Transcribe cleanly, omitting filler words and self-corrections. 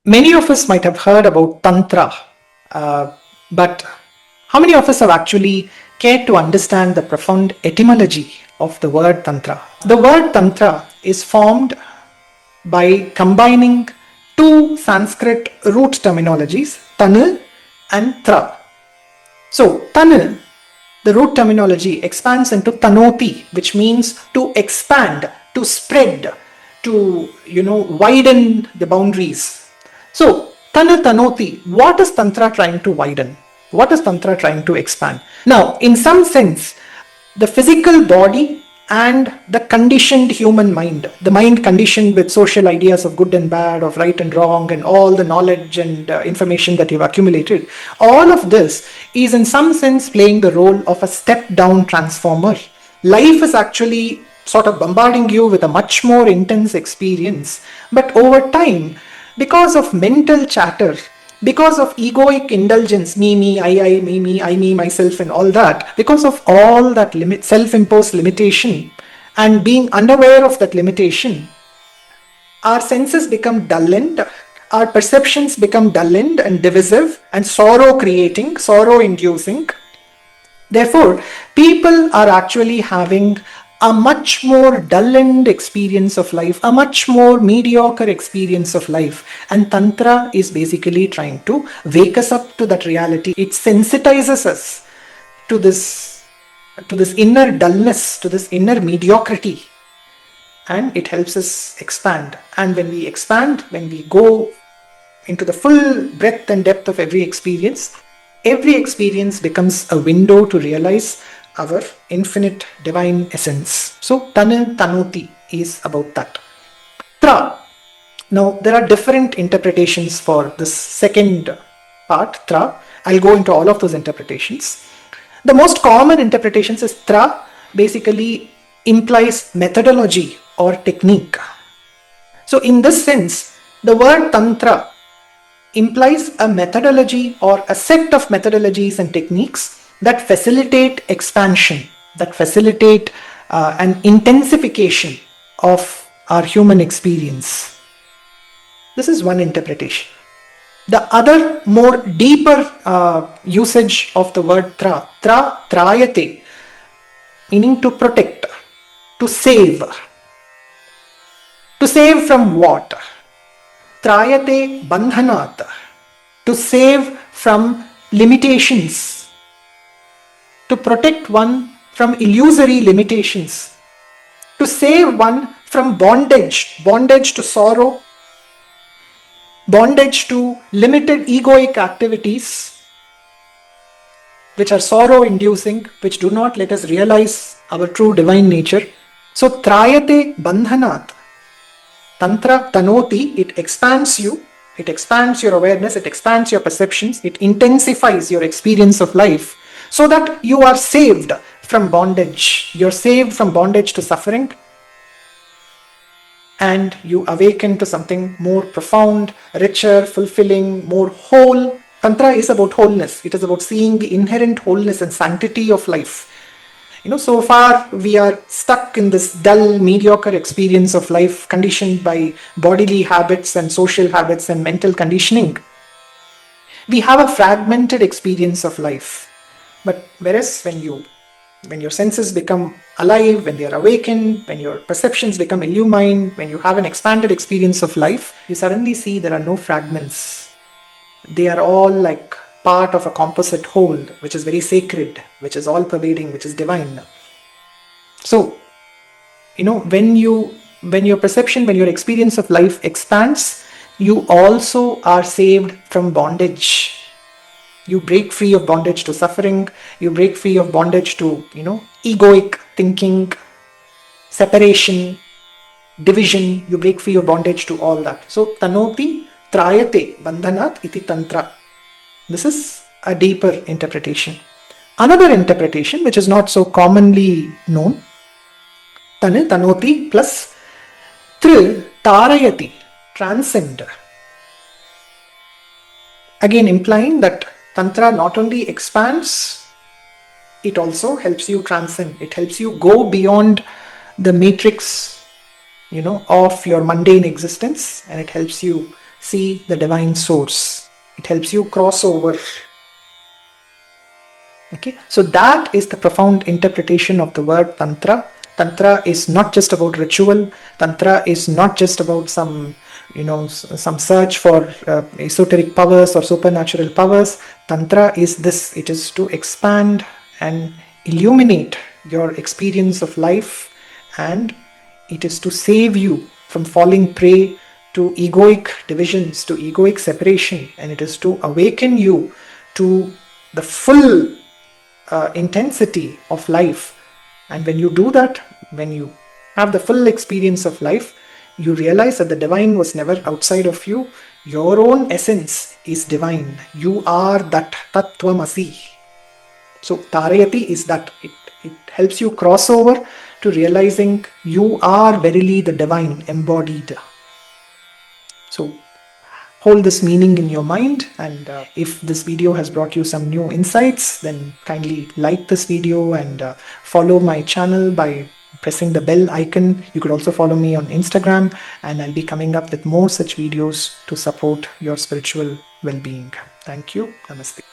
Many of us might have heard about Tantra, but how many of us have actually cared to understand the profound etymology of the word Tantra? The word Tantra is formed by combining two Sanskrit root terminologies, Tanu and Tra. So, Tanu, the root terminology, expands into Tanoti, which means to expand, to spread, to widen the boundaries. So, Tanoti, what is Tantra trying to widen? What is Tantra trying to expand? Now, in some sense, the physical body and the conditioned human mind, the mind conditioned with social ideas of good and bad, of right and wrong, and all the knowledge and information that you've accumulated, all of this is in some sense playing the role of a step-down transformer. Life is actually sort of bombarding you with a much more intense experience, but over time, because of mental chatter, because of egoic indulgence, me, I, me, I, me, myself, and all that, because of all that self-imposed limitation and being unaware of that limitation, our senses become dulled, our perceptions become dulled and divisive and sorrow-creating, sorrow-inducing. Therefore, people are actually having a much more dulled experience of life, a much more mediocre experience of life. And Tantra is basically trying to wake us up to that reality. It sensitizes us to this inner dullness, to this inner mediocrity. And it helps us expand. And when we expand, when we go into the full breadth and depth of every experience becomes a window to realize our infinite divine essence. So Tanoti is about that. Tra. Now there are different interpretations for this second part, Tra. I'll go into all of those interpretations. The most common interpretations is Tra basically implies methodology or technique. So in this sense, the word Tantra implies a methodology or a set of methodologies and techniques that facilitate expansion, that facilitate an intensification of our human experience. This is one interpretation. The other, more deeper usage of the word Trāyate, meaning to protect, to save. To save from what? Trāyate bandhanat, to save from limitations, to protect one from illusory limitations, to save one from bondage, bondage to sorrow, bondage to limited egoic activities, which are sorrow-inducing, which do not let us realize our true divine nature. So, Trāyate bandhanat, Tantra, Tanoti, it expands you, it expands your awareness, it expands your perceptions, it intensifies your experience of life, so that you are saved from bondage. You're saved from bondage to suffering, and you awaken to something more profound, richer, fulfilling, more whole. Tantra is about wholeness. It is about seeing the inherent wholeness and sanctity of life. So far we are stuck in this dull, mediocre experience of life, conditioned by bodily habits and social habits and mental conditioning. We have a fragmented experience of life. But whereas when your senses become alive, when they are awakened, when your perceptions become illumined, when you have an expanded experience of life, you suddenly see there are no fragments. They are all like part of a composite whole, which is very sacred, which is all pervading, which is divine. So, when your perception, when your experience of life expands, you also are saved from bondage. You break free of bondage to suffering. You break free of bondage to, egoic thinking, separation, division. You break free of bondage to all that. So, Tanoti, Trāyate, Bandhanat, iti Tantra. This is a deeper interpretation. Another interpretation, which is not so commonly known, Tanoti plus Tārayati, transcend. Again, implying that Tantra not only expands, it also helps you transcend. It helps you go beyond the matrix, of your mundane existence, and it helps you see the divine source. It helps you cross over. Okay, so that is the profound interpretation of the word Tantra. Tantra is not just about ritual. Tantra is not just about some search for esoteric powers or supernatural powers. Tantra is this. It is to expand and illuminate your experience of life, and it is to save you from falling prey to egoic divisions, to egoic separation, and it is to awaken you to the full intensity of life. And when you do that, when you have the full experience of life, you realize that the divine was never outside of you. Your own essence is divine. You are that Tvam. So Tārayati is that. It helps you cross over to realizing you are verily the divine embodied. So hold this meaning in your mind, and if this video has brought you some new insights, then kindly like this video and follow my channel by pressing the bell icon. You could also follow me on Instagram, and I'll be coming up with more such videos to support your spiritual well-being. Thank you. Namaste.